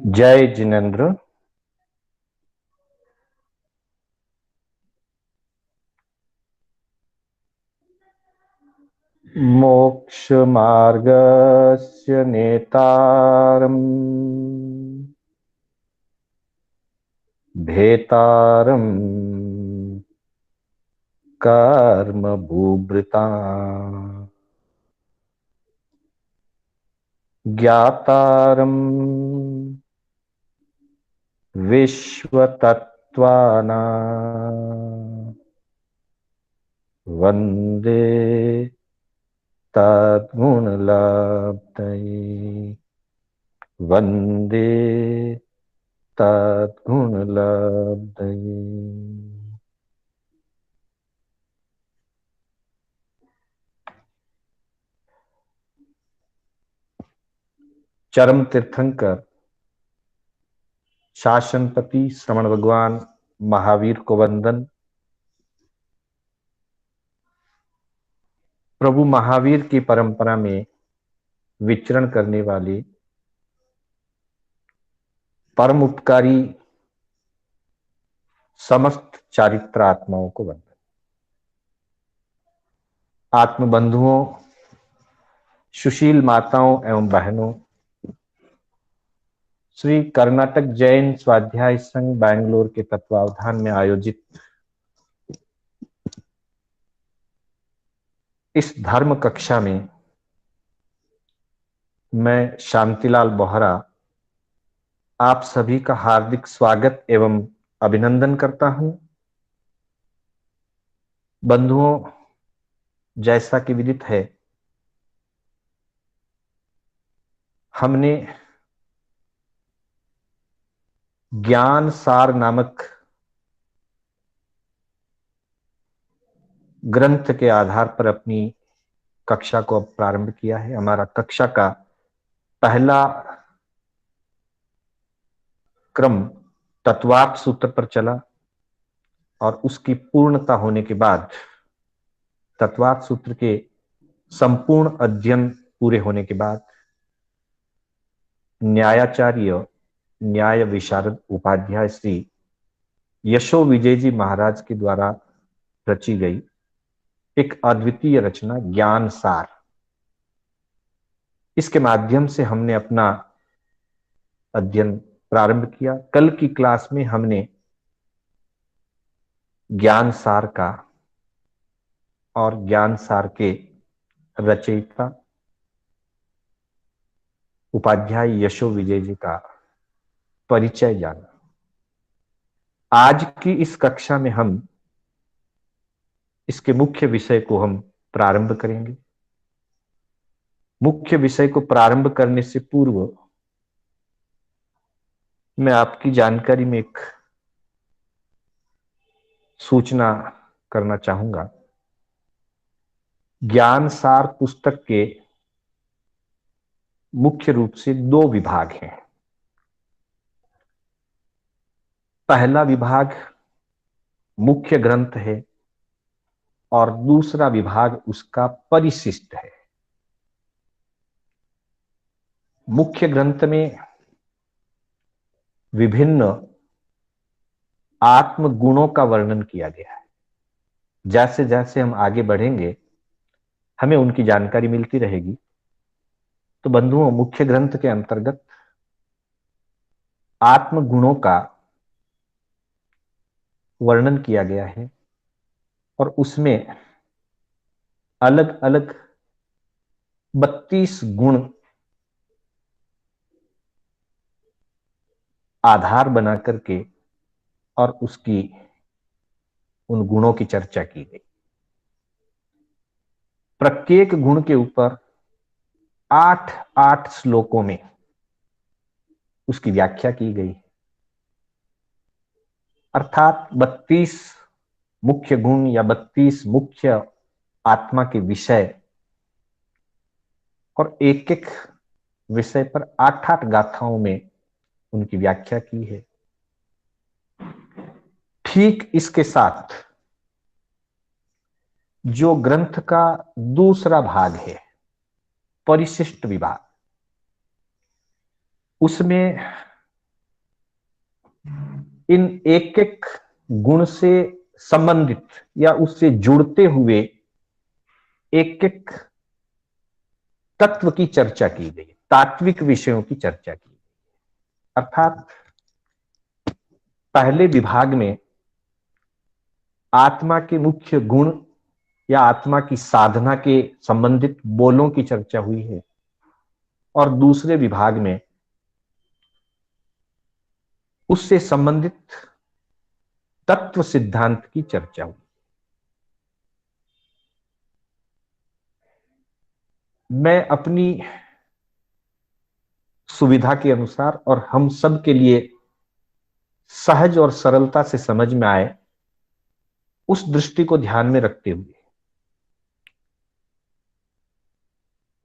जय जिनेन्द्र। मोक्ष मार्गस्य नेतारम् भेतारम् कर्म भूभृता ज्ञातारम् विश्वतत्त्वानां वन्दे तद्गुणलब्धये वन्दे तद्गुणलब्धये। चरम तीर्थंकर शासनपति श्रवण भगवान महावीर को वंदन। प्रभु महावीर की परंपरा में विचरण करने वाले परम उपकारी समस्त चारित्र आत्माओं को वंदन। आत्म बंधुओं, सुशील माताओं एवं बहनों, श्री कर्नाटक जैन स्वाध्याय संघ बैंगलोर के तत्वावधान में आयोजित इस धर्म कक्षा में मैं शांतिलाल बोहरा आप सभी का हार्दिक स्वागत एवं अभिनंदन करता हूं। बंधुओं, जैसा कि विदित है, हमने ज्ञान सार नामक ग्रंथ के आधार पर अपनी कक्षा को अब प्रारंभ किया है। हमारा कक्षा का पहला क्रम तत्वार्थ सूत्र पर चला और उसकी पूर्णता होने के बाद तत्वार्थ सूत्र के संपूर्ण अध्ययन पूरे होने के बाद न्यायाचार्य न्याय विशारद उपाध्याय श्री यशो विजय जी महाराज के द्वारा रची गई एक अद्वितीय रचना ज्ञान सार, इसके माध्यम से हमने अपना अध्ययन प्रारंभ किया। कल की क्लास में हमने ज्ञान सार का और ज्ञान सार के रचयिता उपाध्याय यशो विजय जी का परिचय जाना। आज की इस कक्षा में हम इसके मुख्य विषय को हम प्रारंभ करेंगे। मुख्य विषय को प्रारंभ करने से पूर्व मैं आपकी जानकारी में एक सूचना करना चाहूंगा। ज्ञान सार पुस्तक के मुख्य रूप से दो विभाग हैं। पहला विभाग मुख्य ग्रंथ है और दूसरा विभाग उसका परिशिष्ट है। मुख्य ग्रंथ में विभिन्न आत्म गुणों का वर्णन किया गया है। जैसे जैसे हम आगे बढ़ेंगे हमें उनकी जानकारी मिलती रहेगी। तो बंधुओं, मुख्य ग्रंथ के अंतर्गत आत्म गुणों का वर्णन किया गया है और उसमें अलग अलग 32 गुण आधार बना करके और उसकी उन गुणों की चर्चा की गई। प्रत्येक गुण के ऊपर 8-8 श्लोकों में उसकी व्याख्या की गई। अर्थात 32 मुख्य गुण या 32 मुख्य आत्मा के विषय और एक एक विषय पर 8-8 गाथाओं में उनकी व्याख्या की है। ठीक इसके साथ जो ग्रंथ का दूसरा भाग है, परिशिष्ट विभाग, उसमें इन एक एक गुण से संबंधित या उससे जुड़ते हुए एक एक तत्व की चर्चा की गई, तात्विक विषयों की चर्चा की गई। अर्थात पहले विभाग में आत्मा के मुख्य गुण या आत्मा की साधना के संबंधित बोलों की चर्चा हुई है, और दूसरे विभाग में उससे संबंधित तत्व सिद्धांत की चर्चा हुई। मैं अपनी सुविधा के अनुसार और हम सब के लिए सहज और सरलता से समझ में आए उस दृष्टि को ध्यान में रखते हुए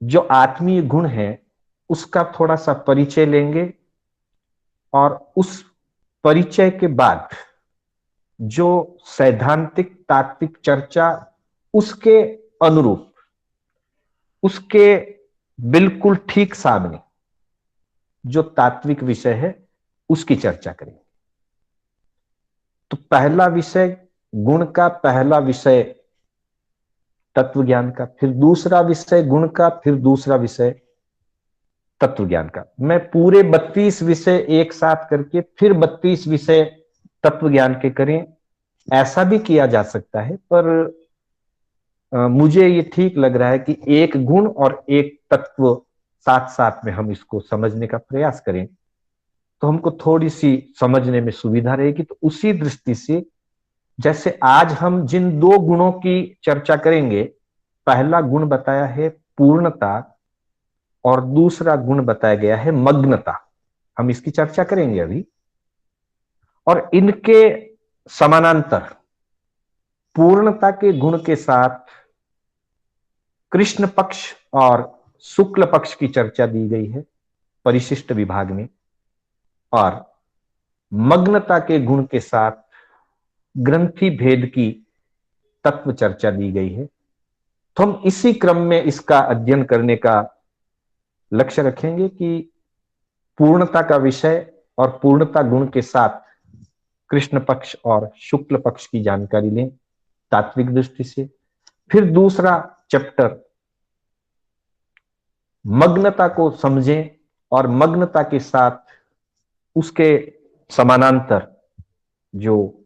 जो आत्मीय गुण है उसका थोड़ा सा परिचय लेंगे, और उस परिचय के बाद जो सैद्धांतिक तात्विक चर्चा उसके अनुरूप, उसके बिल्कुल ठीक सामने जो तात्विक विषय है उसकी चर्चा करेंगे। तो पहला विषय गुण का, पहला विषय तत्व ज्ञान का, फिर दूसरा विषय गुण का, फिर दूसरा विषय तत्व ज्ञान का। मैं पूरे 32 विषय एक साथ करके फिर 32 विषय तत्व ज्ञान के करें, ऐसा भी किया जा सकता है, पर मुझे ये ठीक लग रहा है कि एक गुण और एक तत्व साथ साथ में हम इसको समझने का प्रयास करें तो हमको थोड़ी सी समझने में सुविधा रहेगी। तो उसी दृष्टि से जैसे आज हम जिन दो गुणों की चर्चा करेंगे, पहला गुण बताया है पूर्णता और दूसरा गुण बताया गया है मग्नता, हम इसकी चर्चा करेंगे अभी। और इनके समानांतर पूर्णता के गुण के साथ कृष्ण पक्ष और शुक्ल पक्ष की चर्चा दी गई है परिशिष्ट विभाग में, और मग्नता के गुण के साथ ग्रंथि भेद की तत्व चर्चा दी गई है। तो हम इसी क्रम में इसका अध्ययन करने का लक्ष्य रखेंगे कि पूर्णता का विषय और पूर्णता गुण के साथ कृष्ण पक्ष और शुक्ल पक्ष की जानकारी लें तात्विक दृष्टि से। फिर दूसरा चैप्टर मग्नता को समझें, और मग्नता के साथ उसके समानांतर जो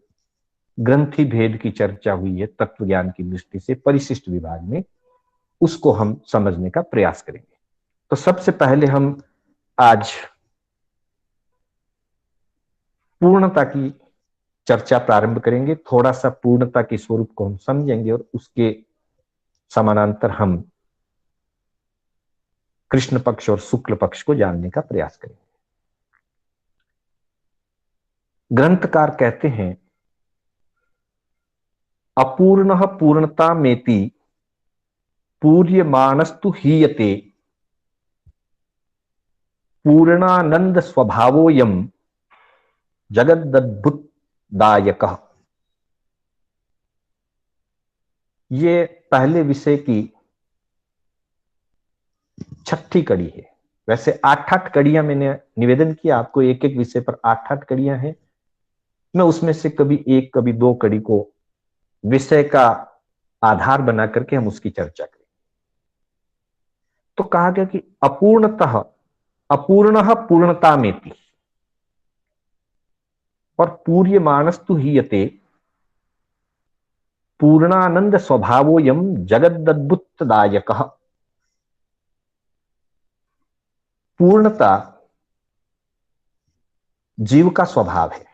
ग्रंथि भेद की चर्चा हुई है तत्व ज्ञान की दृष्टि से परिशिष्ट विभाग में, उसको हम समझने का प्रयास करेंगे। तो सबसे पहले हम आज पूर्णता की चर्चा प्रारंभ करेंगे। थोड़ा सा पूर्णता के स्वरूप को हम समझेंगे और उसके समानांतर हम कृष्ण पक्ष और शुक्ल पक्ष को जानने का प्रयास करेंगे। ग्रंथकार कहते हैं अपूर्ण पूर्णता मेति पूर्यमानस्तु हीयते पूर्णानंद स्वभावोयम जगदद्भुतदायकः। ये पहले विषय की छठी कड़ी है। वैसे 8-8 कड़ियां मैंने निवेदन किया आपको, एक एक विषय पर 8-8 कड़ियां हैं। मैं उसमें से कभी एक कभी दो कड़ी को विषय का आधार बना करके हम उसकी चर्चा करें। तो कहा गया कि अपूर्णतः अपूर्ण पूर्णता मेति और पूर्यमानस्तु हीयते पूर्णानंद स्वभावोयम जगदद्भुतदायकः। पूर्णता जीव का स्वभाव है,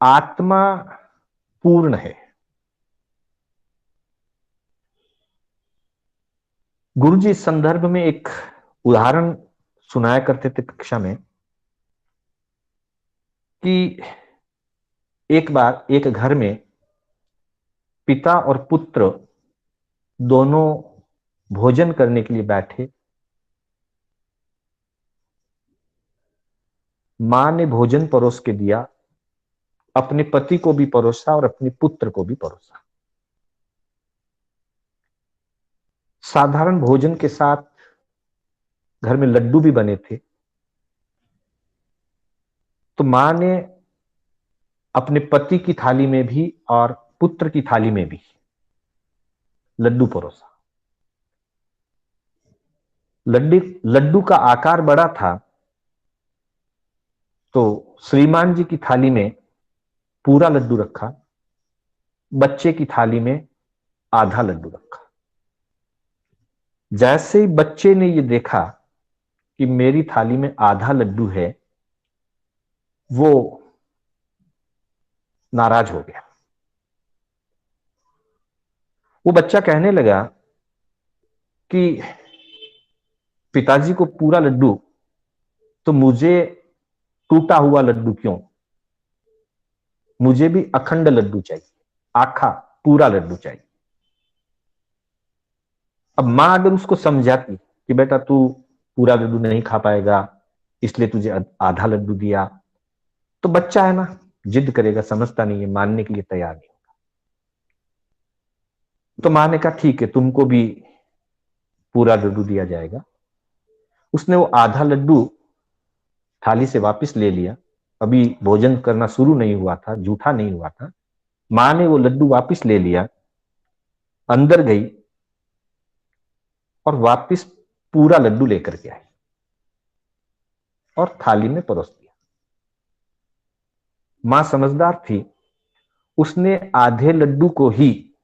आत्मा पूर्ण है। गुरुजी इस संदर्भ में एक उदाहरण सुनाया करते थे कक्षा में कि एक बार एक घर में पिता और पुत्र दोनों भोजन करने के लिए बैठे। मां ने भोजन परोस के दिया, अपने पति को भी परोसा और अपने पुत्र को भी परोसा। साधारण भोजन के साथ घर में लड्डू भी बने थे। तो मां ने अपने पति की थाली में भी और पुत्र की थाली में भी लड्डू परोसा। लड्डू का आकार बड़ा था, तो श्रीमान जी की थाली में पूरा लड्डू रखा, बच्चे की थाली में आधा लड्डू रखा। जैसे ही बच्चे ने ये देखा कि मेरी थाली में आधा लड्डू है, वो नाराज हो गया। वो बच्चा कहने लगा कि पिताजी को पूरा लड्डू, तो मुझे टूटा हुआ लड्डू क्यों? मुझे भी अखंड लड्डू चाहिए, आखा पूरा लड्डू चाहिए। अब मां अगर उसको समझाती कि बेटा तू पूरा लड्डू नहीं खा पाएगा, इसलिए तुझे आधा लड्डू दिया, तो बच्चा है ना, जिद करेगा, समझता नहीं है, मानने के लिए तैयार नहीं होगा। तो मां ने कहा ठीक है, तुमको भी पूरा लड्डू दिया जाएगा। उसने वो आधा लड्डू थाली से वापस ले लिया। अभी भोजन करना शुरू नहीं हुआ था, जूठा नहीं हुआ था। मां ने वो लड्डू वापस ले लिया, अंदर गई और वापस पूरा लड्डू लेकर के आई और थाली में परोस दिया। मां समझदार थी, उसने आधे लड्डू को ही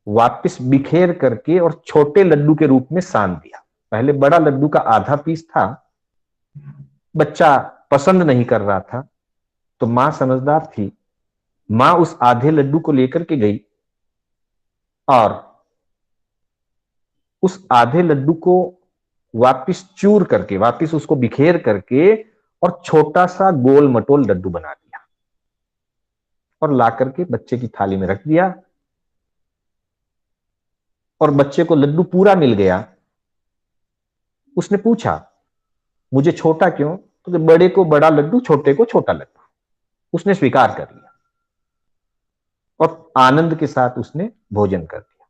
वापस बिखेर करके और छोटे लड्डू के रूप में सान दिया। पहले बड़ा लड्डू का आधा पीस था, बच्चा पसंद नहीं कर रहा था, तो मां समझदार थी, मां उस आधे लड्डू को लेकर के गई और उस आधे लड्डू को वापस चूर करके, वापस उसको बिखेर करके और छोटा सा गोल मटोल लड्डू बना दिया और ला करके बच्चे की थाली में रख दिया। और बच्चे को लड्डू पूरा मिल गया। उसने पूछा मुझे छोटा क्यों? तो बड़े को बड़ा लड्डू, छोटे को छोटा लड्डू। उसने स्वीकार कर लिया और आनंद के साथ उसने भोजन कर दिया।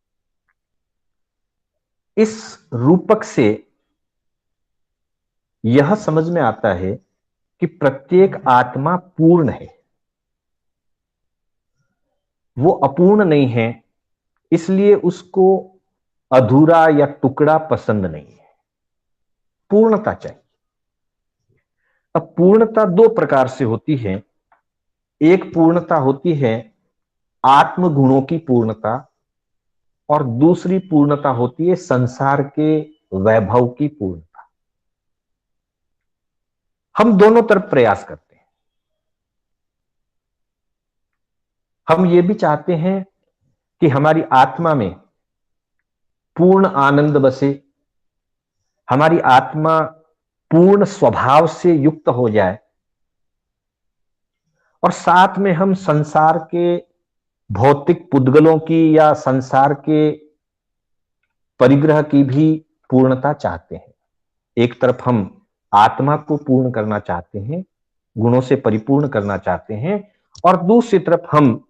इस रूपक से यह समझ में आता है कि प्रत्येक आत्मा पूर्ण है, वो अपूर्ण नहीं है, इसलिए उसको अधूरा या टुकड़ा पसंद नहीं है, पूर्णता चाहिए। अब पूर्णता दो प्रकार से होती है। एक पूर्णता होती है आत्म गुणों की पूर्णता और दूसरी पूर्णता होती है संसार के वैभव की पूर्णता। हम दोनों तरफ प्रयास करते हैं। हम ये भी चाहते हैं कि हमारी आत्मा में पूर्ण आनंद बसे, हमारी आत्मा पूर्ण स्वभाव से युक्त हो जाए और साथ में हम संसार के भौतिक पुद्गलों की या संसार के परिग्रह की भी पूर्णता चाहते हैं। एक तरफ हम आत्मा को पूर्ण करना चाहते हैं, गुणों से परिपूर्ण करना चाहते हैं, और दूसरी तरफ हम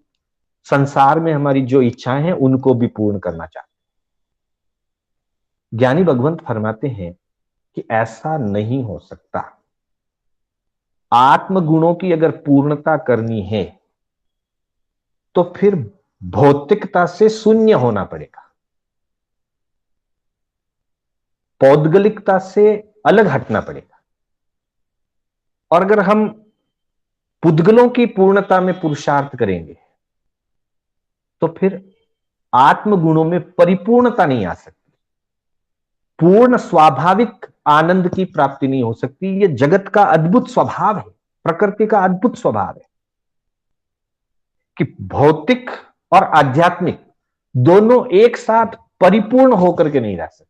संसार में हमारी जो इच्छाएं हैं उनको भी पूर्ण करना चाहते हैं। ज्ञानी भगवंत फरमाते हैं कि ऐसा नहीं हो सकता। आत्म गुणों की अगर पूर्णता करनी है तो फिर भौतिकता से शून्य होना पड़ेगा, पौद्गलिकता से अलग हटना पड़ेगा। और अगर हम पुद्गलों की पूर्णता में पुरुषार्थ करेंगे तो फिर आत्म गुणों में परिपूर्णता नहीं आ सकती, पूर्ण स्वाभाविक आनंद की प्राप्ति नहीं हो सकती। ये जगत का अद्भुत स्वभाव है, प्रकृति का अद्भुत स्वभाव है कि भौतिक और आध्यात्मिक दोनों एक साथ परिपूर्ण होकर के नहीं रह सकते।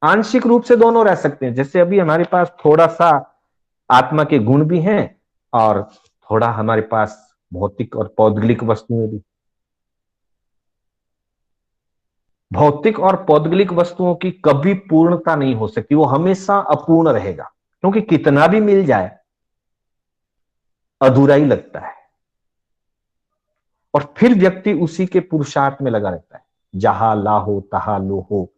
आंशिक रूप से दोनों रह सकते हैं। जैसे अभी हमारे पास थोड़ा सा आत्मा के गुण भी हैं और थोड़ा हमारे पास भौतिक और पौद्गलिक वस्तुएं भी। भौतिक और पौद्गलिक वस्तुओं की कभी पूर्णता नहीं हो सकती, वो हमेशा अपूर्ण रहेगा, क्योंकि कितना भी मिल जाए अधूरा ही लगता है और फिर व्यक्ति उसी के पुरुषार्थ में लगा रहता है। जहां लाहो तहा लोहो,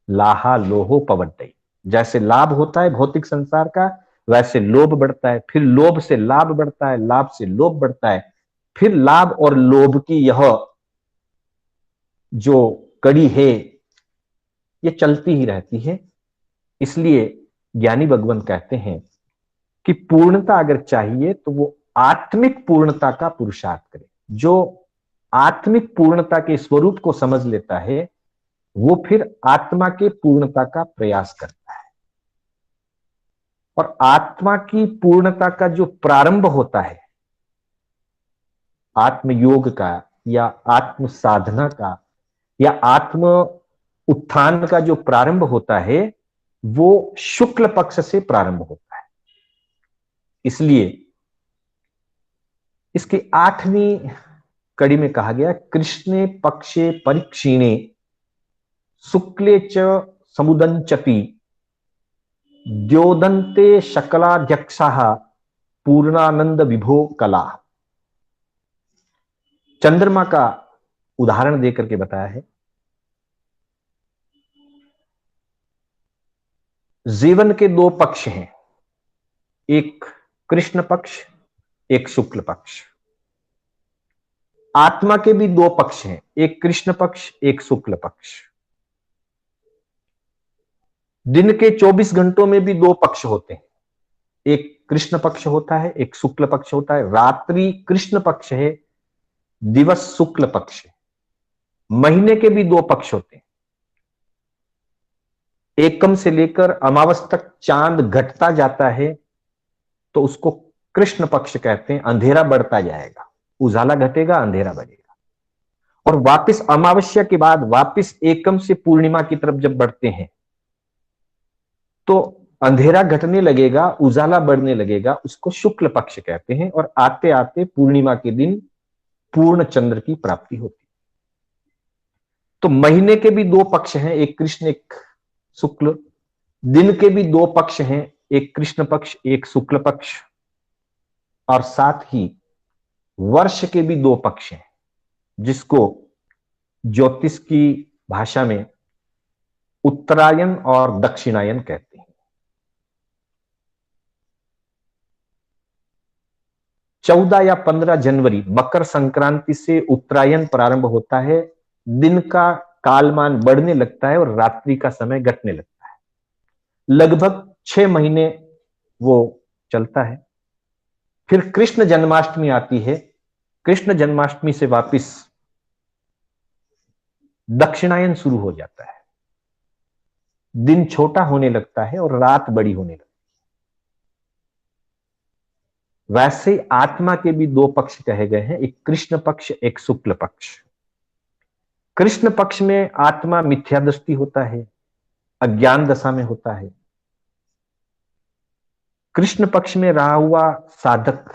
लाहा लोहो पवड्डई। जैसे लाभ होता है भौतिक संसार का, वैसे लोभ बढ़ता है, फिर लोभ से लाभ बढ़ता है, लाभ से लोभ बढ़ता है, फिर लाभ और लोभ की यह जो कड़ी है ये चलती ही रहती है। इसलिए ज्ञानी भगवान कहते हैं कि पूर्णता अगर चाहिए तो वो आत्मिक पूर्णता का पुरुषार्थ करे। जो आत्मिक पूर्णता के स्वरूप को समझ लेता है वो फिर आत्मा के पूर्णता का प्रयास करता है। और आत्मा की पूर्णता का जो प्रारंभ होता है आत्मयोग का या आत्म साधना का या आत्म उत्थान का जो प्रारंभ होता है वो शुक्ल पक्ष से प्रारंभ होता है। इसलिए इसकी 8वीं कड़ी में कहा गया कृष्णे पक्षे परिक्षीणे शुक्ले च समुदंचति द्योदंते शकलाध्यक्षः पूर्णानंद विभो कला। चंद्रमा का उदाहरण देकर के बताया है। जीवन के 2 पक्ष हैं, एक कृष्ण पक्ष, एक शुक्ल पक्ष। आत्मा के भी 2 पक्ष हैं, एक कृष्ण पक्ष, एक शुक्ल पक्ष। दिन के 24 घंटों में भी 2 पक्ष होते हैं, एक कृष्ण पक्ष होता है, एक शुक्ल पक्ष होता है। रात्रि कृष्ण पक्ष है, दिवस शुक्ल पक्ष है। महीने के भी 2 पक्ष होते हैं, एकम से लेकर अमावस तक चांद घटता जाता है तो उसको कृष्ण पक्ष कहते हैं। अंधेरा बढ़ता जाएगा, उजाला घटेगा, अंधेरा बढ़ेगा। और वापस अमावस्या के बाद वापस एकम से पूर्णिमा की तरफ जब बढ़ते हैं तो अंधेरा घटने लगेगा, उजाला बढ़ने लगेगा, उसको शुक्ल पक्ष कहते हैं। और आते आते पूर्णिमा के दिन पूर्ण चंद्र की प्राप्ति होती है। तो महीने के भी 2 पक्ष हैं, एक कृष्ण एक शुक्ल। दिन के भी 2 पक्ष हैं, एक कृष्ण पक्ष एक शुक्ल पक्ष। और साथ ही वर्ष के भी 2 पक्ष हैं जिसको ज्योतिष की भाषा में उत्तरायण और दक्षिणायन कहते हैं। 14 या 15 जनवरी मकर संक्रांति से उत्तरायण प्रारंभ होता है। दिन का कालमान बढ़ने लगता है और रात्रि का समय घटने लगता है। लगभग 6 महीने वो चलता है। फिर कृष्ण जन्माष्टमी आती है। कृष्ण जन्माष्टमी से वापस दक्षिणायन शुरू हो जाता है। दिन छोटा होने लगता है और रात बड़ी होने लगती है। वैसे आत्मा के भी 2 पक्ष कहे गए हैं, एक कृष्ण पक्ष एक शुक्ल पक्ष। कृष्ण पक्ष में आत्मा मिथ्या दृष्टि होता है, अज्ञान दशा में होता है। कृष्ण पक्ष में रहा हुआ साधक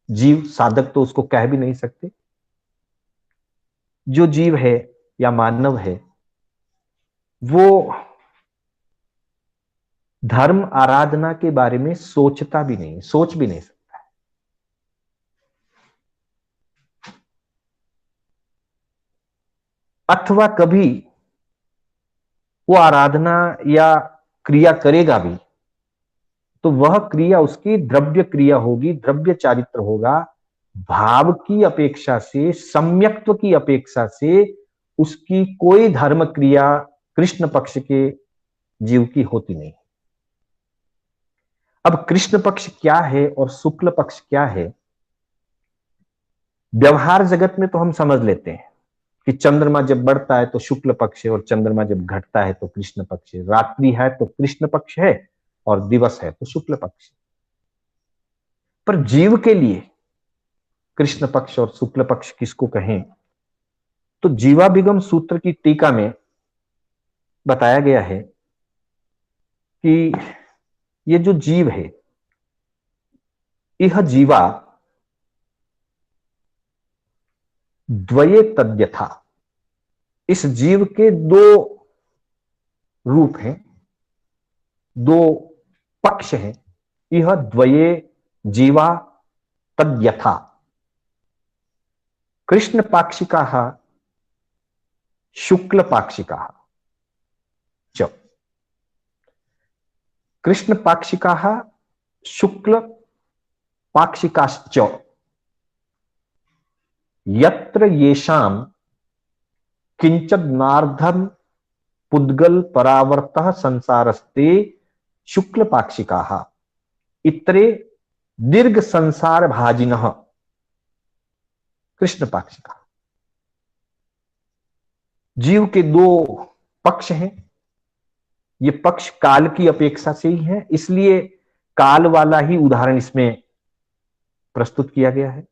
जीव, साधक तो उसको कह भी नहीं सकते, जो जीव है या मानव है वो धर्म आराधना के बारे में सोचता भी नहीं, सोच भी नहीं सकता है। अथवा कभी वो आराधना या क्रिया करेगा भी तो वह क्रिया उसकी द्रव्य क्रिया होगी, द्रव्य चारित्र होगा। भाव की अपेक्षा से, सम्यक्त्व की अपेक्षा से उसकी कोई धर्म क्रिया कृष्ण पक्ष के जीव की होती नहीं। अब कृष्ण पक्ष क्या है और शुक्ल पक्ष क्या है, व्यवहार जगत में तो हम समझ लेते हैं कि चंद्रमा जब बढ़ता है तो शुक्ल पक्ष है और चंद्रमा जब घटता है तो कृष्ण पक्ष है। रात्रि है तो कृष्ण पक्ष है और दिवस है तो शुक्ल पक्ष। पर जीव के लिए कृष्ण पक्ष और शुक्ल पक्ष किसको कहें, तो जीवाभिगम सूत्र की टीका में बताया गया है कि ये जो जीव है, यह जीवा द्वये तद्यथा। इस जीव के 2 रूप हैं, 2 पक्ष हैं। यह द्वये जीवा तद्यथा कृष्ण पाक्षिका शुक्ल पाक्षिका। कृष्ण पाक्षिका शुक्ल पाक्षिकाश्च यत्र येषाम किंचनार्धम पुद्गल परावर्तः संसारस्ते शुक्ल पाक्षिका इतरे दीर्घ संसार भाजिनः कृष्ण पाक्षिका। जीव के दो पक्ष हैं। ये पक्ष काल की अपेक्षा से ही है, इसलिए काल वाला ही उदाहरण इसमें प्रस्तुत किया गया है।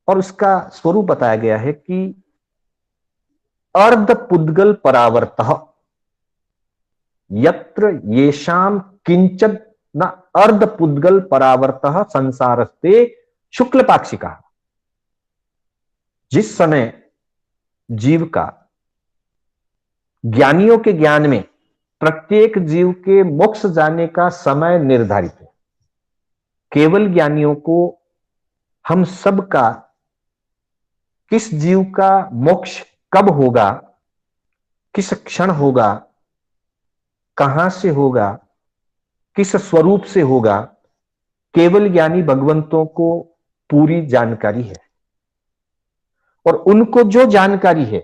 और उसका स्वरूप बताया गया है कि अर्ध पुद्गल परावर्तः यत्र येषाम किंचन न अर्ध पुद्गल परावर्तः संसारस्ते शुक्ल पाक्षिका। जिस समय जीव का ज्ञानियों के ज्ञान में प्रत्येक जीव के मोक्ष जाने का समय निर्धारित है, केवल ज्ञानियों को हम सब का किस जीव का मोक्ष कब होगा, किस क्षण होगा, कहां से होगा, किस स्वरूप से होगा, केवल ज्ञानी भगवंतों को पूरी जानकारी है। और उनको जो जानकारी है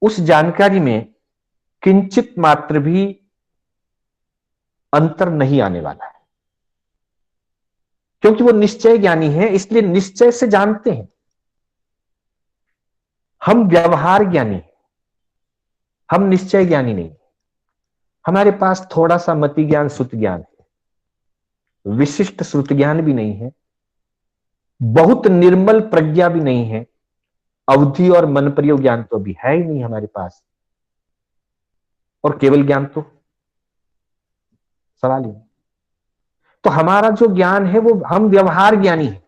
उस जानकारी में किंचित मात्र भी अंतर नहीं आने वाला है, क्योंकि वो निश्चय ज्ञानी है, इसलिए निश्चय से जानते हैं। हम व्यवहार ज्ञानी हैं, हम निश्चय ज्ञानी नहीं। हमारे पास थोड़ा सा मति ज्ञान श्रुति ज्ञान है, विशिष्ट श्रुति ज्ञान भी नहीं है, बहुत निर्मल प्रज्ञा भी नहीं है, अवधि और मन प्रयोग ज्ञान तो भी है ही नहीं हमारे पास, और केवल ज्ञान तो सवाल ही नहीं। तो हमारा जो ज्ञान है वो हम व्यवहार ज्ञानी है।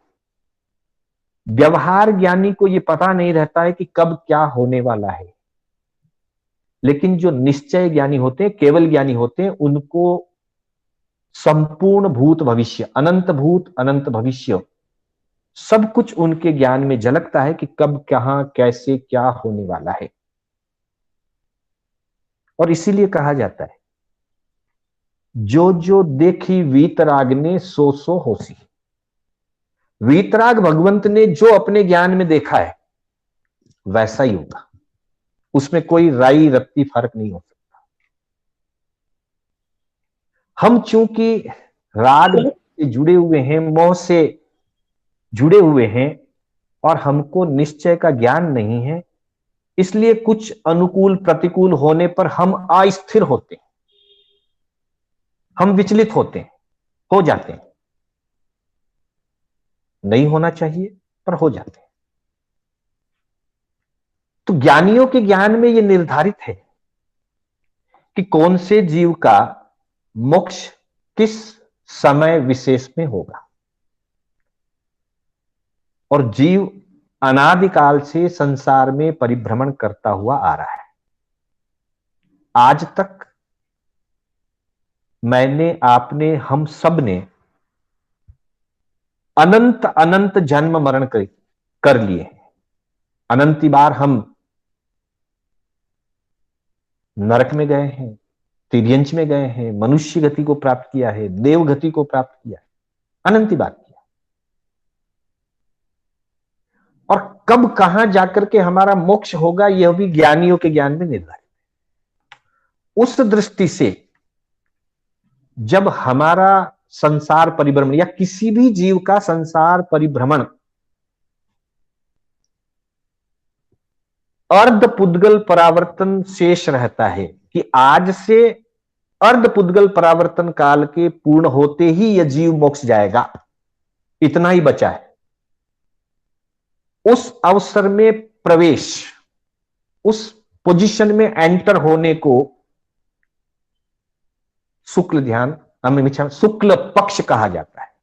व्यवहार ज्ञानी को ये पता नहीं रहता है कि कब क्या होने वाला है, लेकिन जो निश्चय ज्ञानी होते हैं, केवल ज्ञानी होते हैं, उनको संपूर्ण भूत भविष्य, अनंत भूत अनंत भविष्य सब कुछ उनके ज्ञान में झलकता है कि कब कहां कैसे क्या होने वाला है। और इसीलिए कहा जाता है जो जो देखी वीतराग ने सो सो होसी। वीतराग भगवंत ने जो अपने ज्ञान में देखा है वैसा ही होगा, उसमें कोई राई रत्ती फर्क नहीं हो सकता। हम चूंकि राग से जुड़े हुए हैं, मोह से जुड़े हुए हैं, और हमको निश्चय का ज्ञान नहीं है, इसलिए कुछ अनुकूल प्रतिकूल होने पर हम अस्थिर होते हैं, हम विचलित होते हैं, हो जाते हैं। नहीं होना चाहिए पर हो जाते हैं। तो ज्ञानियों के ज्ञान में यह निर्धारित है कि कौन से जीव का मोक्ष किस समय विशेष में होगा। और जीव अनादिकाल से संसार में परिभ्रमण करता हुआ आ रहा है। आज तक मैंने, आपने, हम सब ने अनंत अनंत जन्म मरण कर लिए हैं। अनंती बार हम नरक में गए हैं, तिर्यंच में गए हैं, मनुष्य गति को प्राप्त किया है, देव गति को प्राप्त किया है, अनंती बार किया। और कब कहां जाकर के हमारा मोक्ष होगा यह भी ज्ञानियों के ज्ञान में निर्धारित है। उस दृष्टि से जब हमारा संसार परिभ्रमण या किसी भी जीव का संसार परिभ्रमण अर्ध पुद्गल परावर्तन शेष रहता है कि आज से अर्ध पुद्गल परावर्तन काल के पूर्ण होते ही यह जीव मोक्ष जाएगा, इतना ही बचा है। उस अवसर में प्रवेश, उस पोजीशन में एंटर होने को शुक्ल ध्यान, शुक्ल पक्ष कहा जाता है।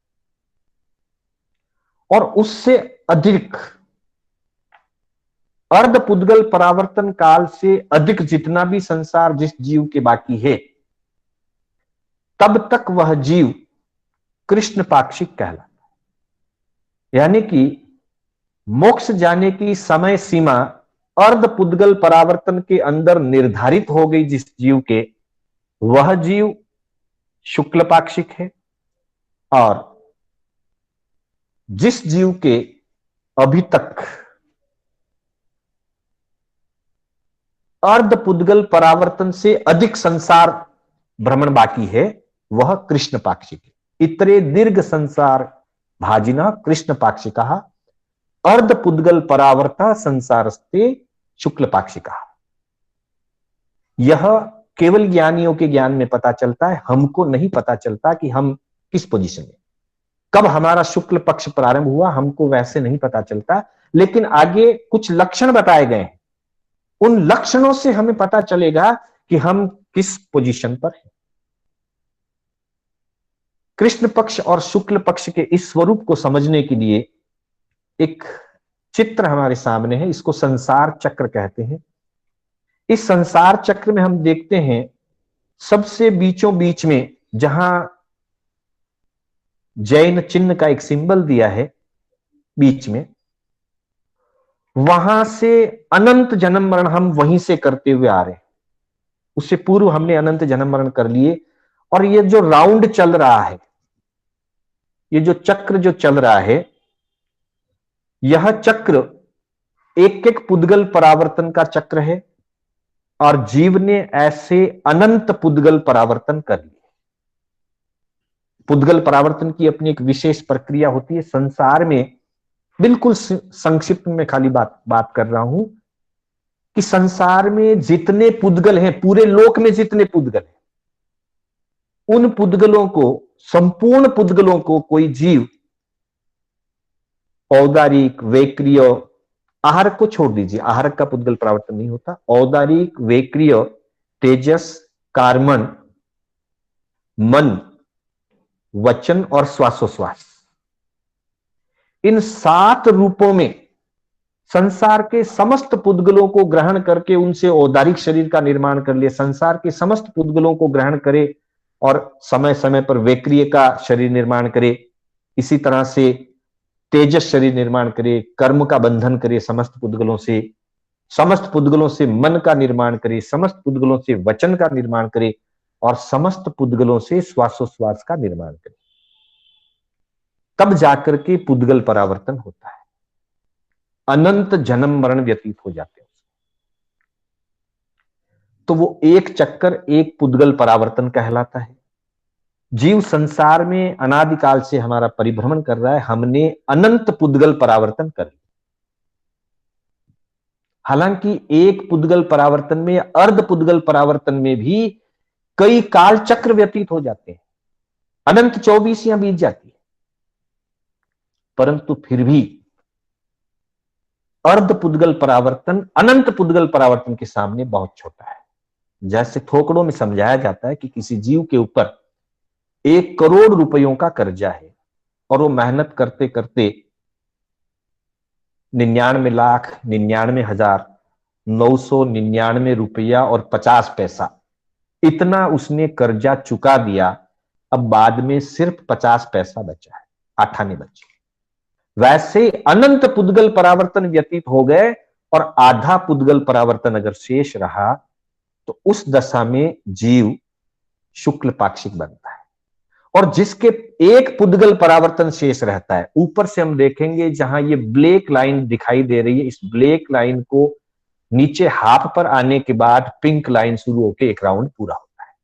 और उससे अधिक अर्ध पुद्गल परावर्तन काल से अधिक जितना भी संसार जिस जीव के बाकी है, तब तक वह जीव कृष्ण पाक्षिक कहलाता है। यानी कि मोक्ष जाने की समय सीमा अर्ध पुद्गल परावर्तन के अंदर निर्धारित हो गई जिस जीव के, वह जीव शुक्ल पाक्षिक है, और जिस जीव के अभी तक अर्ध पुद्गल परावर्तन से अधिक संसार भ्रमण बाकी है, वह कृष्ण पाक्षिक है। इतरे दीर्घ संसार भाजिना कृष्ण पाक्षिका अर्ध पुद्गल परावर्ता संसारस्ते शुक्ल पाक्षिका। यह केवल ज्ञानियों के ज्ञान में पता चलता है, हमको नहीं पता चलता कि हम किस पोजीशन में, कब हमारा शुक्ल पक्ष प्रारंभ हुआ, हमको वैसे नहीं पता चलता। लेकिन आगे कुछ लक्षण बताए गए हैं, उन लक्षणों से हमें पता चलेगा कि हम किस पोजीशन पर हैं। कृष्ण पक्ष और शुक्ल पक्ष के इस स्वरूप को समझने के लिए एक चित्र हमारे सामने है, इसको संसार चक्र कहते हैं। इस संसार चक्र में हम देखते हैं सबसे बीचों बीच में जहां जैन चिन्ह का एक सिंबल दिया है बीच में, वहां से अनंत जन्म मरण हम वहीं से करते हुए आ रहे हैं। उससे पूर्व हमने अनंत जन्म मरण कर लिए, और ये जो राउंड चल रहा है, ये जो चक्र जो चल रहा है, यह चक्र एक एक पुद्गल परावर्तन का चक्र है, और जीव ने ऐसे अनंत पुद्गल परावर्तन कर लिए। पुद्गल परावर्तन की अपनी एक विशेष प्रक्रिया होती है संसार में। बिल्कुल संक्षिप्त में खाली बात कर रहा हूं कि संसार में जितने पुद्गल हैं, पूरे लोक में जितने पुद्गल हैं, उन पुद्गलों को, संपूर्ण पुद्गलों को कोई जीव औदारिक, वेक्रिय, आहार को छोड़ दीजिए, आहार का पुद्गल परावर्तन नहीं होता, औदारिक, वेक्रिय, तेजस, कार्मन, मन, वचन और श्वासोश्वास, इन 7 रूपों में संसार के समस्त पुद्गलों को ग्रहण करके उनसे औदारिक शरीर का निर्माण कर ले, संसार के समस्त पुद्गलों को ग्रहण करे और समय समय पर वेक्रिय का शरीर निर्माण करे, इसी तरह से तेजस शरीर निर्माण करे, कर्म का बंधन करे समस्त पुद्गलों से मन का निर्माण करे, समस्त पुद्गलों से वचन का निर्माण करे, और समस्त पुद्गलों से श्वासोश्वास का निर्माण करे, तब जाकर के पुद्गल परावर्तन होता है। अनंत जन्म मरण व्यतीत हो जाते हैं। तो वो एक चक्कर, एक पुद्गल परावर्तन कहलाता है। जीव संसार में अनादिकाल से हमारा परिभ्रमण कर रहा है, हमने अनंत पुद्गल परावर्तन कर लिया। हालांकि एक पुद्गल परावर्तन में, अर्ध पुद्गल परावर्तन में भी कई काल चक्र व्यतीत हो जाते हैं, अनंत 24 बीत जाती है, परंतु फिर भी अर्ध पुद्गल परावर्तन अनंत पुद्गल परावर्तन के सामने बहुत छोटा है। जैसे थोकड़ों में समझाया जाता है कि किसी जीव के ऊपर 1 करोड़ रुपयों का कर्जा है, और वो मेहनत करते करते 99,99,999 रुपया और 50 पैसा इतना उसने कर्जा चुका दिया। अब बाद में सिर्फ 50 पैसा बचा है, आठाने बचे। वैसे अनंत पुद्गल परावर्तन व्यतीत हो गए और आधा पुद्गल परावर्तन अगर शेष रहा, तो उस दशा में जीव शुक्ल पाक्षिक बनता है। और जिसके एक पुद्गल परावर्तन शेष रहता है, ऊपर से हम देखेंगे जहां ये ब्लैक लाइन दिखाई दे रही है, इस ब्लैक लाइन को नीचे हाफ पर आने के बाद पिंक लाइन शुरू होकर एक राउंड पूरा होता है।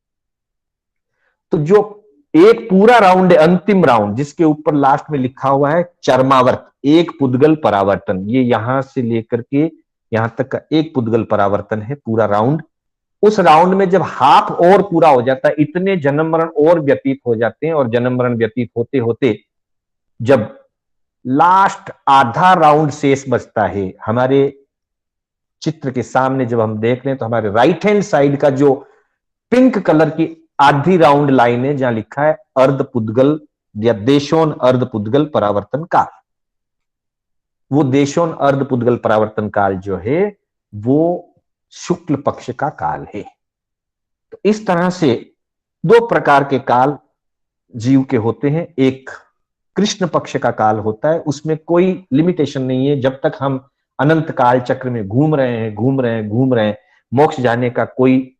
तो जो एक पूरा राउंड है, अंतिम राउंड, जिसके ऊपर लास्ट में लिखा हुआ है चरमावर्त, एक पुद्गल परावर्तन, ये यहां से लेकर के यहां तक का एक पुद्गल परावर्तन है पूरा राउंड। उस राउंड में जब हाफ और पूरा हो जाता है, इतने जन्म मरण और व्यतीत हो जाते हैं, और जन्म मरण व्यतीत होते होते जब लास्ट आधा राउंड शेष बचता है, हमारे चित्र के सामने जब हम देख रहे हैं तो हमारे राइट हैंड साइड का जो पिंक कलर की आधी राउंड लाइन है, जहां लिखा है अर्ध पुद्गल या देशोन अर्ध पुद्गल परावर्तन काल, वो देशोन अर्ध पुद्गल परावर्तन काल जो है वो शुक्ल पक्ष का काल है। तो इस तरह से 2 प्रकार के काल जीव के होते हैं। एक कृष्ण पक्ष का काल होता है, उसमें कोई लिमिटेशन नहीं है, जब तक हम अनंत काल चक्र में घूम रहे हैं, घूम रहे हैं, घूम रहे हैं। मोक्ष जाने का कोई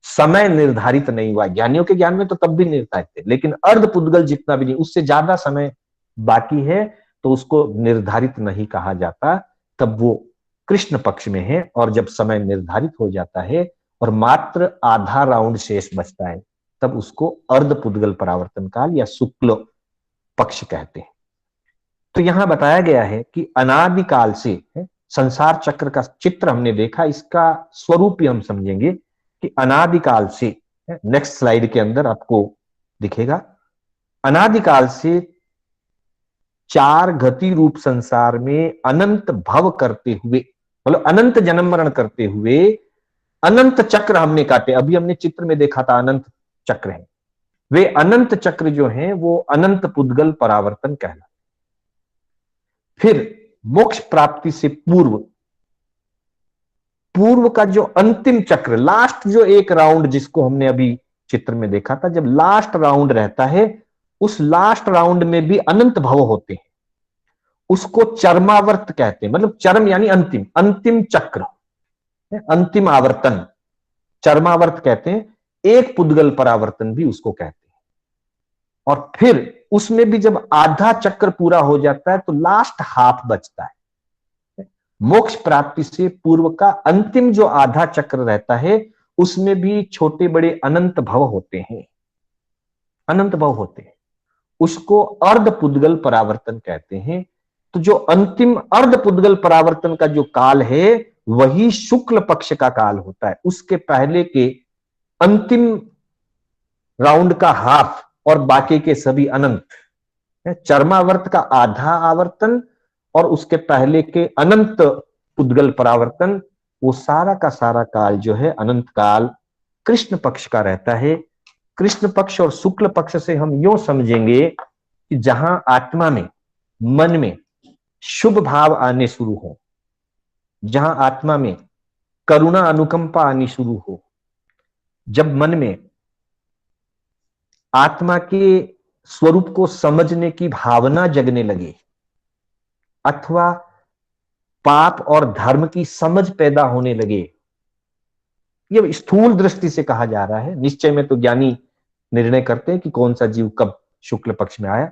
समय निर्धारित नहीं हुआ। ज्ञानियों के ज्ञान में तो तब भी निर्धारित थे, लेकिन अर्ध पुद्गल जितना भी नहीं, उससे ज्यादा समय बाकी है, तो उसको निर्धारित नहीं कहा जाता। तब वो कृष्ण पक्ष में है, और जब समय निर्धारित हो जाता है और मात्र आधा राउंड शेष बचता है, तब उसको अर्ध पुद्गल परावर्तन काल या शुक्ल पक्ष कहते हैं। तो यहां बताया गया है कि अनादिकाल से, संसार चक्र का चित्र हमने देखा, इसका स्वरूप भी हम समझेंगे कि अनादिकाल से, नेक्स्ट स्लाइड के अंदर आपको दिखेगा, अनादिकाल से चार गति रूप संसार में अनंत भव करते हुए, मतलब अनंत जन्म मरण करते हुए अनंत चक्र हमने काटे। अभी हमने चित्र में देखा था अनंत चक्र है, वे अनंत चक्र जो हैं वो अनंत पुद्गल परावर्तन कहलाते। फिर मोक्ष प्राप्ति से पूर्व, पूर्व का जो अंतिम चक्र, लास्ट जो एक राउंड जिसको हमने अभी चित्र में देखा था, जब लास्ट राउंड रहता है, उस लास्ट राउंड में भी अनंत भव होते हैं, उसको चरमावर्त कहते हैं। मतलब चरम यानी अंतिम, अंतिम चक्र, अंतिम आवर्तन चरमावर्त कहते हैं। एक पुद्गल परावर्तन भी उसको कहते हैं। और फिर उसमें भी जब आधा चक्र पूरा हो जाता है तो लास्ट हाफ बचता है। मोक्ष प्राप्ति से पूर्व का अंतिम जो आधा चक्र रहता है, उसमें भी छोटे बड़े अनंत भव होते हैं, अनंत भव होते हैं, उसको अर्ध पुद्गल परावर्तन कहते हैं। तो जो अंतिम अर्ध पुद्गल परावर्तन का जो काल है, वही शुक्ल पक्ष का काल होता है। उसके पहले के अंतिम राउंड का हाफ और बाकी के सभी अनंत, चरमावर्त का आधा आवर्तन और उसके पहले के अनंत पुद्गल परावर्तन, वो सारा का सारा काल जो है अनंत काल कृष्ण पक्ष का रहता है। कृष्ण पक्ष और शुक्ल पक्ष से हम यूं समझेंगे कि जहां आत्मा में, मन में शुभ भाव आने शुरू हो, जहां आत्मा में करुणा अनुकंपा आनी शुरू हो, जब मन में आत्मा के स्वरूप को समझने की भावना जगने लगे, अथवा पाप और धर्म की समझ पैदा होने लगे, ये स्थूल दृष्टि से कहा जा रहा है। निश्चय में तो ज्ञानी निर्णय करते हैं कि कौन सा जीव कब शुक्ल पक्ष में आया।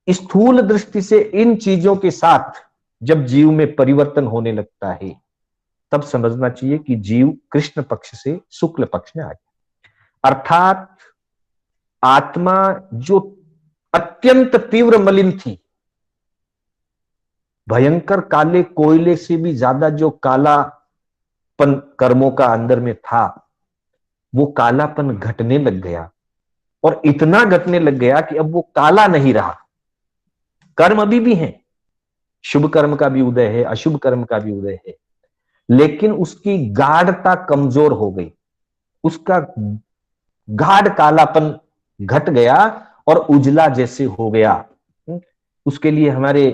स्थूल दृष्टि से इन चीजों के साथ जब जीव में परिवर्तन होने लगता है, तब समझना चाहिए कि जीव कृष्ण पक्ष से शुक्ल पक्ष में आ गया। अर्थात आत्मा जो अत्यंत तीव्र मलिन थी, भयंकर काले कोयले से भी ज्यादा जो कालापन कर्मों का अंदर में था, वो कालापन घटने लग गया, और इतना घटने लग गया कि अब वो काला नहीं रहा। कर्म अभी भी हैं, शुभ कर्म का भी उदय है, अशुभ कर्म का भी उदय है, लेकिन उसकी गाढ़ता कमजोर हो गई, उसका गाढ़ कालापन घट गया और उजला जैसे हो गया। उसके लिए हमारे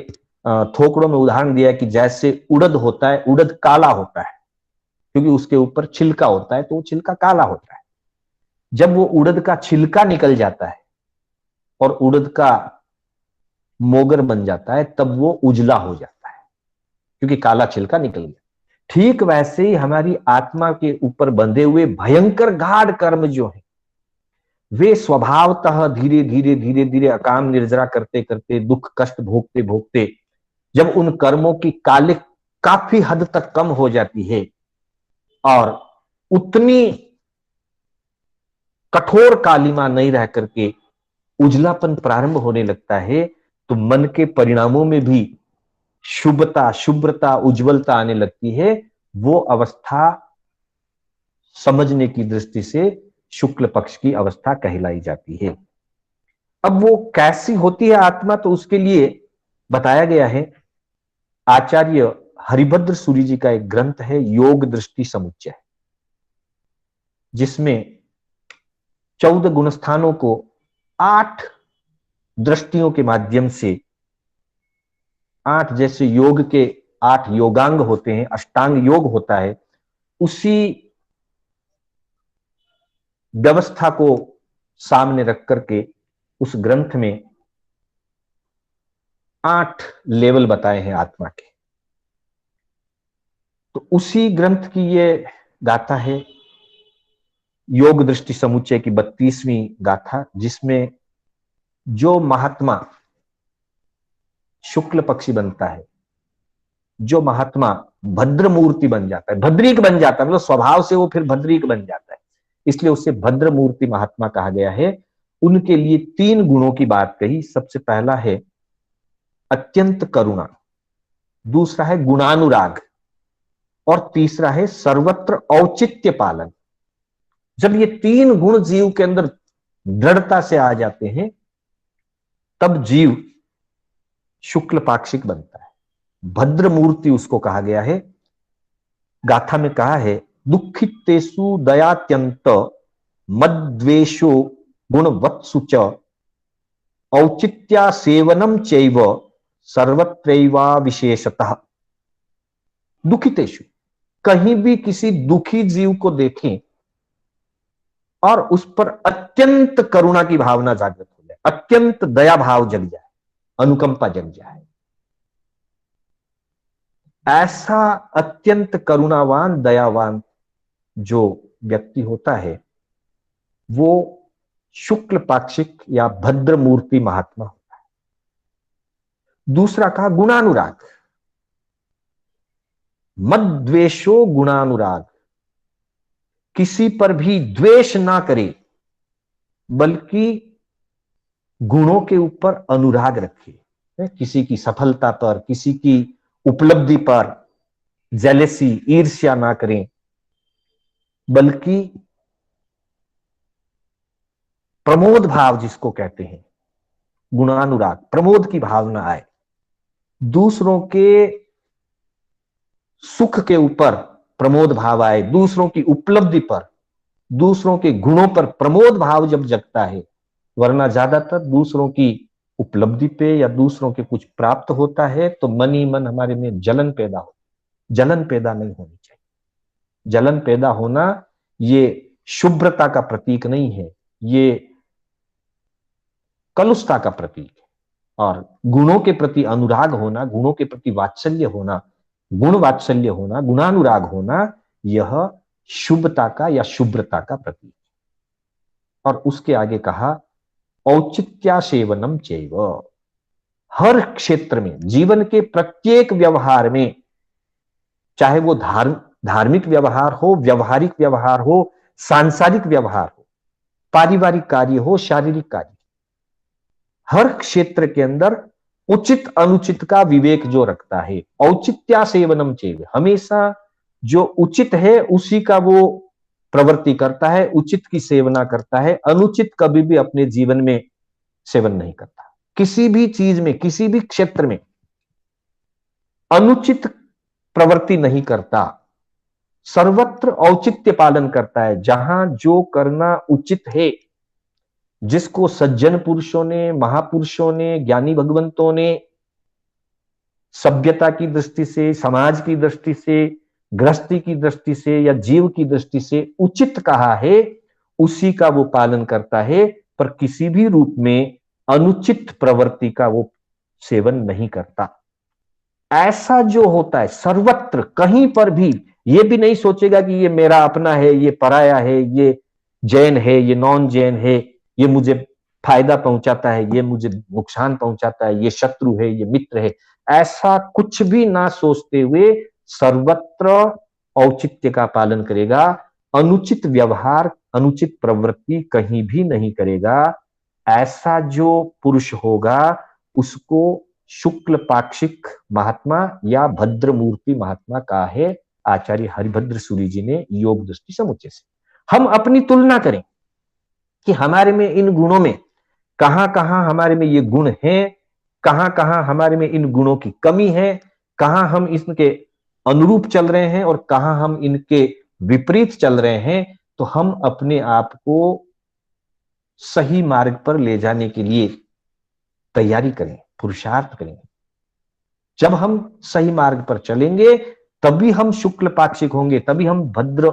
थोकड़ों में उदाहरण दिया कि जैसे उड़द होता है, उड़द काला होता है क्योंकि उसके ऊपर छिलका होता है, तो वो छिलका काला होता है। जब वो उड़द का छिलका निकल जाता है और उड़द का मोगर बन जाता है, तब वो उजला हो जाता है क्योंकि काला छिलका निकल गया। ठीक वैसे ही हमारी आत्मा के ऊपर बंधे हुए भयंकर गाढ़ कर्म जो है, वे स्वभावतः धीरे धीरे धीरे धीरे अकाम निर्जरा करते करते, दुख कष्ट भोगते भोगते, जब उन कर्मों की कालिक काफी हद तक कम हो जाती है और उतनी कठोर कालिमा नहीं रह करके उजलापन प्रारंभ होने लगता है, तो मन के परिणामों में भी शुभता, शुभ्रता, उज्जवलता आने लगती है। वो अवस्था समझने की दृष्टि से शुक्ल पक्ष की अवस्था कहलाई जाती है। अब वो कैसी होती है आत्मा, तो उसके लिए बताया गया है, आचार्य हरिभद्र सूरी जी का एक ग्रंथ है योग दृष्टि समुच्चय, जिसमें 14 गुणस्थानों को 8 दृष्टियों के माध्यम से, 8 जैसे योग के 8 योगांग होते हैं, अष्टांग योग होता है, उसी व्यवस्था को सामने रख करके उस ग्रंथ में 8 लेवल बताए हैं आत्मा के। तो उसी ग्रंथ की ये गाथा है, योग दृष्टि समुच्चय की 32वीं गाथा, जिसमें जो महात्मा शुक्ल पक्षी बनता है, जो महात्मा भद्र मूर्ति बन जाता है, भद्रीक बन जाता है, मतलब स्वभाव से वो फिर भद्रीक बन जाता है, इसलिए उसे भद्र मूर्ति महात्मा कहा गया है। उनके लिए 3 गुणों की बात कही। सबसे पहला है अत्यंत करुणा, दूसरा है गुणानुराग, और तीसरा है सर्वत्र औचित्य पालन। जब ये 3 गुण जीव के अंदर दृढ़ता से आ जाते हैं, तब जीव शुक्ल पाक्षिक बनता है। भद्र मूर्ति उसको कहा गया है। गाथा में कहा है, दुखितेषु दयात्यंत मद्वेषो गुणवत्सु च औचित्या सेवनम चैव सर्वत्रैवा विशेषतः। दुखितेषु, कहीं भी किसी दुखी जीव को देखें और उस पर अत्यंत करुणा की भावना जागृत हो जाए, अत्यंत दया भाव जग जाए, अनुकंपा जग जाए, ऐसा अत्यंत करुणावान दयावान जो व्यक्ति होता है, वो शुक्ल पाक्षिक या भद्र मूर्ति महात्मा होता है। दूसरा कहा गुणानुराग, मद्वेषो गुणानुराग, किसी पर भी द्वेष ना करे, बल्कि गुणों के ऊपर अनुराग रखे। किसी की सफलता पर, किसी की उपलब्धि पर जेलेसी, ईर्ष्या ना करें, बल्कि प्रमोद भाव जिसको कहते हैं, गुणानुराग, प्रमोद की भावना आए, दूसरों के सुख के ऊपर प्रमोद भाव आए, दूसरों की उपलब्धि पर, दूसरों के गुणों पर प्रमोद भाव जब जगता है, वरना ज्यादातर दूसरों की उपलब्धि पे या दूसरों के कुछ प्राप्त होता है तो मन ही मन हमारे में जलन पैदा हो। जलन पैदा नहीं होनी चाहिए। जलन पैदा होना ये शुभ्रता का प्रतीक नहीं है, ये कलुषता का प्रतीक है। और गुणों के प्रति अनुराग होना, गुणों के प्रति वात्सल्य होना, गुण वात्सल्य होना, गुणानुराग होना, यह शुभता का या शुभ्रता का प्रतीक। और उसके आगे कहा औचित्या सेवनम चैव, हर क्षेत्र में, जीवन के प्रत्येक व्यवहार में, चाहे वो धार्मिक व्यवहार हो, व्यवहारिक व्यवहार हो, सांसारिक व्यवहार हो, पारिवारिक कार्य हो, शारीरिक कार्य, हर क्षेत्र के अंदर उचित अनुचित का विवेक जो रखता है, औचित्या सेवनम चैव, हमेशा जो उचित है उसी का वो प्रवृत्ति करता है, उचित की सेवना करता है, अनुचित कभी भी अपने जीवन में सेवन नहीं करता। किसी भी चीज में, किसी भी क्षेत्र में अनुचित प्रवृत्ति नहीं करता, सर्वत्र औचित्य पालन करता है। जहां जो करना उचित है, जिसको सज्जन पुरुषों ने, महापुरुषों ने, ज्ञानी भगवंतों ने सभ्यता की दृष्टि से, समाज की दृष्टि से, गृहस्थी की दृष्टि से या जीव की दृष्टि से उचित कहा है, उसी का वो पालन करता है, पर किसी भी रूप में अनुचित प्रवृत्ति का वो सेवन नहीं करता। ऐसा जो होता है सर्वत्र, कहीं पर भी ये भी नहीं सोचेगा कि ये मेरा अपना है, ये पराया है, ये जैन है, ये नॉन जैन है, ये मुझे फायदा पहुंचाता है, ये मुझे नुकसान पहुंचाता है, ये शत्रु है, ये मित्र है, ऐसा कुछ भी ना सोचते हुए सर्वत्र औचित्य का पालन करेगा। अनुचित व्यवहार, अनुचित प्रवृत्ति कहीं भी नहीं करेगा। ऐसा जो पुरुष होगा उसको शुक्ल पाक्षिक महात्मा या भद्र मूर्ति महात्मा कहा है आचार्य हरिभद्र सूरी जी ने योग दृष्टि समुच्चय से। हम अपनी तुलना करें कि हमारे में इन गुणों में कहां कहां हमारे में ये गुण हैं, कहां कहां हमारे में इन गुणों की कमी है, कहां हम इनके अनुरूप चल रहे हैं और कहां हम इनके विपरीत चल रहे हैं, तो हम अपने आप को सही मार्ग पर ले जाने के लिए तैयारी करें, पुरुषार्थ करें। जब हम सही मार्ग पर चलेंगे तभी हम शुक्ल पाक्षिक होंगे, तभी हम भद्र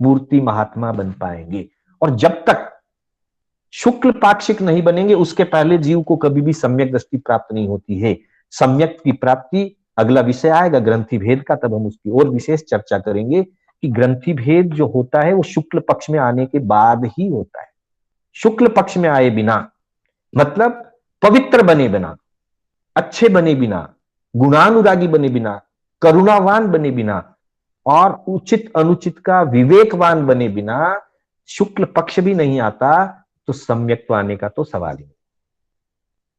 मूर्ति महात्मा बन पाएंगे। और जब तक शुक्ल पाक्षिक नहीं बनेंगे उसके पहले जीव को कभी भी सम्यक दृष्टि प्राप्त नहीं होती है। सम्यक की प्राप्ति अगला विषय आएगा ग्रंथि भेद का, तब हम उसकी और विशेष चर्चा करेंगे कि ग्रंथि भेद जो होता है वो शुक्ल पक्ष में आने के बाद ही होता है। शुक्ल पक्ष में आए बिना, मतलब पवित्र बने बिना, अच्छे बने बिना, गुणानुरागी बने बिना, करुणावान बने बिना और उचित अनुचित का विवेकवान बने बिना शुक्ल पक्ष भी नहीं आता, तो सम्यक्त्व आने का तो सवाल ही नहीं।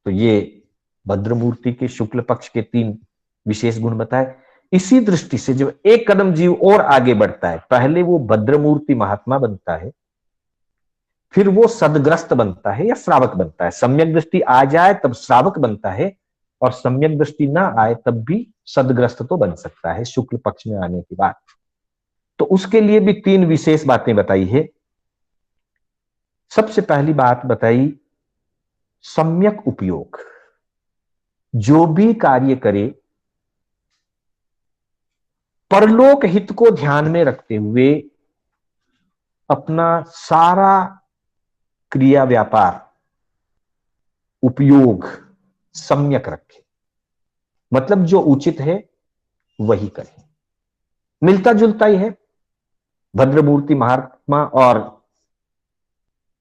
तो ये भद्रमूर्ति के शुक्ल पक्ष के 3 विशेष गुण बताए। इसी दृष्टि से जब एक कदम जीव और आगे बढ़ता है, पहले वो भद्रमूर्ति महात्मा बनता है, फिर वो सदग्रस्त बनता है या श्रावक बनता है। सम्यक दृष्टि आ जाए तब श्रावक बनता है, और सम्यक दृष्टि ना आए तब भी सदग्रस्त तो बन सकता है शुक्ल पक्ष में आने के बाद। तो उसके लिए भी 3 विशेष बातें बताई है। सबसे पहली बात बताई, सम्यक उपयोग। जो भी कार्य करे परलोक हित को ध्यान में रखते हुए अपना सारा क्रिया व्यापार उपयोग सम्यक रखे, मतलब जो उचित है वही करे। मिलता जुलता ही है भद्रमूर्ति महात्मा और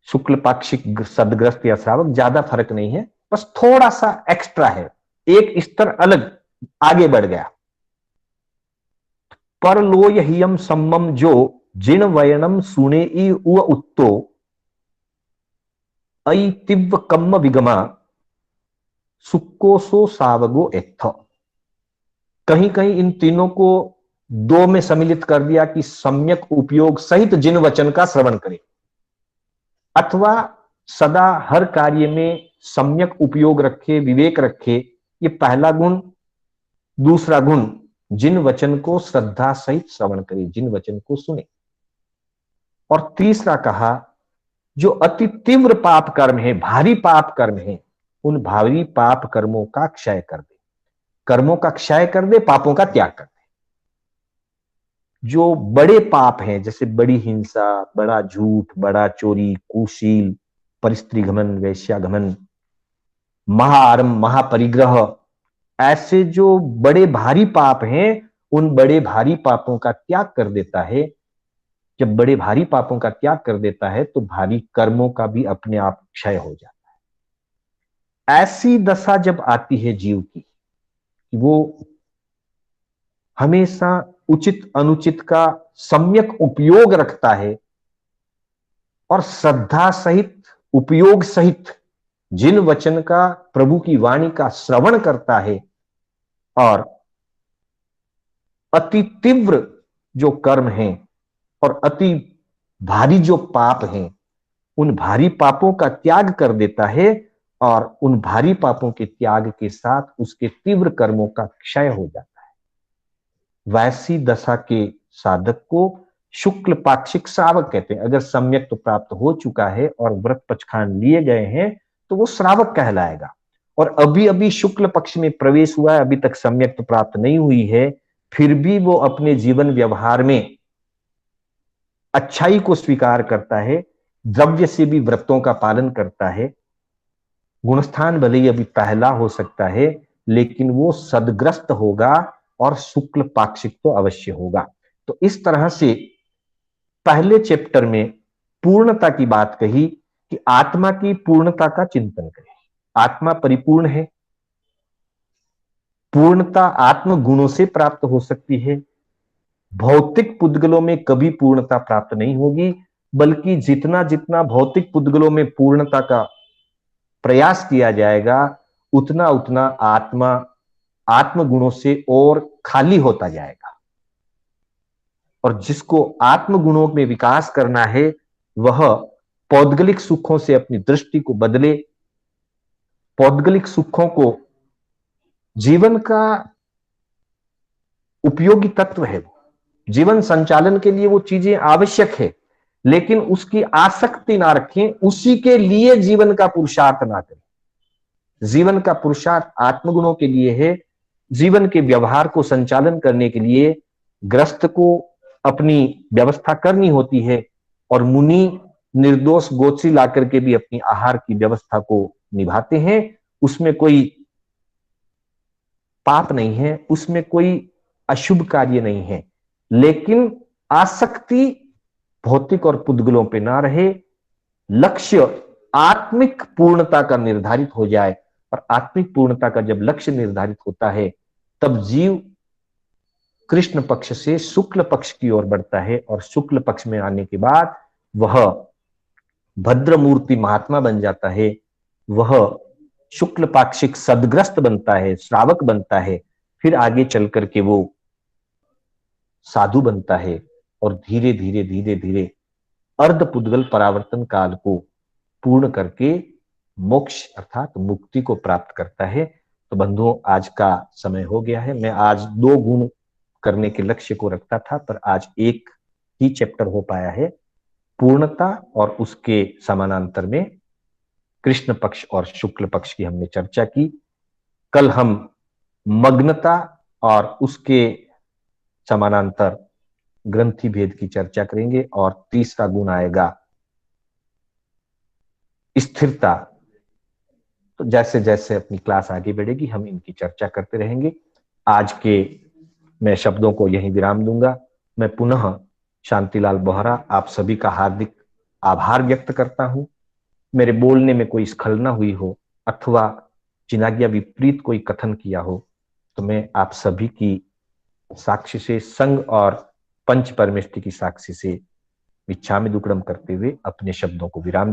शुक्ल पाक्षिक सदग्रस्त या श्रावक, ज्यादा फर्क नहीं है, बस थोड़ा सा एक्स्ट्रा है, एक स्तर अलग आगे बढ़ गया। परलोय हियम सम्मम जो जिन वयनम सुने उ उत्तो अई तिव्व कम्म विगमा सुक्कोसो सावगो एथ। कहीं कहीं इन तीनों को 2 में सम्मिलित कर दिया कि सम्यक उपयोग सहित जिन वचन का श्रवण करें, अथवा सदा हर कार्य में सम्यक उपयोग रखे, विवेक रखे। ये पहला गुण। दूसरा गुण, जिन वचन को श्रद्धा सहित श्रवण करे, जिन वचन को सुने। और तीसरा कहा, जो अति तीव्र पाप कर्म है, भारी पाप कर्म है, उन भारी पाप कर्मों का क्षय कर दे, कर्मों का क्षय कर दे, पापों का त्याग कर दे। जो बड़े पाप हैं, जैसे बड़ी हिंसा, बड़ा झूठ, बड़ा चोरी, कुशील, परिस्त्री घमन, वैश्यागमन, महाआरम, महापरिग्रह, ऐसे जो बड़े भारी पाप हैं, उन बड़े भारी पापों का त्याग कर देता है। जब बड़े भारी पापों का त्याग कर देता है तो भारी कर्मों का भी अपने आप क्षय हो जाता है। ऐसी दशा जब आती है जीव की, वो हमेशा उचित अनुचित का सम्यक उपयोग रखता है और श्रद्धा सहित, उपयोग सहित जिन वचन का, प्रभु की वाणी का श्रवण करता है, और अति तीव्र जो कर्म हैं और अति भारी जो पाप हैं, उन भारी पापों का त्याग कर देता है, और उन भारी पापों के त्याग के साथ उसके तीव्र कर्मों का क्षय हो जाता है। वैसी दशा के साधक को शुक्ल पाक्षिक श्रावक कहते हैं। अगर सम्यक तो प्राप्त हो चुका है और व्रत पक्षखान लिए गए हैं तो वो श्रावक कहलाएगा। और अभी अभी शुक्ल पक्ष में प्रवेश हुआ है, अभी तक सम्यक तो प्राप्त नहीं हुई है, फिर भी वो अपने जीवन व्यवहार में अच्छाई को स्वीकार करता है, द्रव्य से भी व्रतों का पालन करता है। गुणस्थान भले ही अभी पहला हो सकता है, लेकिन वो सदग्रस्त होगा और शुक्ल पाक्षिक तो अवश्य होगा। तो इस तरह से पहले चैप्टर में पूर्णता की बात कही कि आत्मा की पूर्णता का चिंतन करें। आत्मा परिपूर्ण है, पूर्णता आत्म गुणों से प्राप्त हो सकती है। भौतिक पुद्गलों में कभी पूर्णता प्राप्त नहीं होगी, बल्कि जितना जितना भौतिक पुद्गलों में पूर्णता का प्रयास किया जाएगा, उतना उतना आत्मा आत्म गुणों से और खाली होता जाएगा। और जिसको आत्म गुणों में विकास करना है, वह पौद्गलिक सुखों से अपनी दृष्टि को बदले। पौद्गलिक सुखों को जीवन का उपयोगी तत्व है, जीवन संचालन के लिए वो चीजें आवश्यक है, लेकिन उसकी आसक्ति ना रखें, उसी के लिए जीवन का पुरुषार्थ ना करें। जीवन का पुरुषार्थ आत्मगुणों के लिए है। जीवन के व्यवहार को संचालन करने के लिए ग्रस्त को अपनी व्यवस्था करनी होती है, और मुनि निर्दोष गोची ला करके भी अपनी आहार की व्यवस्था को निभाते हैं। उसमें कोई पाप नहीं है, उसमें कोई अशुभ कार्य नहीं है, लेकिन आसक्ति भौतिक और पुद्गलों पे ना रहे, लक्ष्य आत्मिक पूर्णता का निर्धारित हो जाए। और आत्मिक पूर्णता का जब लक्ष्य निर्धारित होता है, तब जीव कृष्ण पक्ष से शुक्ल पक्ष की ओर बढ़ता है, और शुक्ल पक्ष में आने के बाद वह भद्रमूर्ति महात्मा बन जाता है, वह शुक्ल पाक्षिक सदग्रस्त बनता है, श्रावक बनता है, फिर आगे चल करके वो साधु बनता है, और धीरे धीरे धीरे धीरे अर्ध पुद्गल परावर्तन काल को पूर्ण करके मोक्ष अर्थात मुक्ति को प्राप्त करता है। तो बंधुओं, आज का समय हो गया है। मैं आज 2 गुण करने के लक्ष्य को रखता था, पर आज एक ही चैप्टर हो पाया है, पूर्णता, और उसके समानांतर में कृष्ण पक्ष और शुक्ल पक्ष की हमने चर्चा की। कल हम मग्नता और उसके समानांतर ग्रंथि भेद की चर्चा करेंगे, और तीसरा गुण आएगा स्थिरता। तो जैसे जैसे अपनी क्लास आगे बढ़ेगी हम इनकी चर्चा करते रहेंगे। आज के मैं शब्दों को यहीं विराम दूंगा। मैं पुनः शांतिलाल बोहरा आप सभी का हार्दिक आभार व्यक्त करता हूं। मेरे बोलने में कोई स्खलना हुई हो अथवा जिनाज्ञा विपरीत कोई कथन किया हो, तो मैं आप सभी की साक्षी से, संघ और पंच परमेष्टि की साक्षी से मिच्छामि दुक्कडम करते हुए अपने शब्दों को विराम दे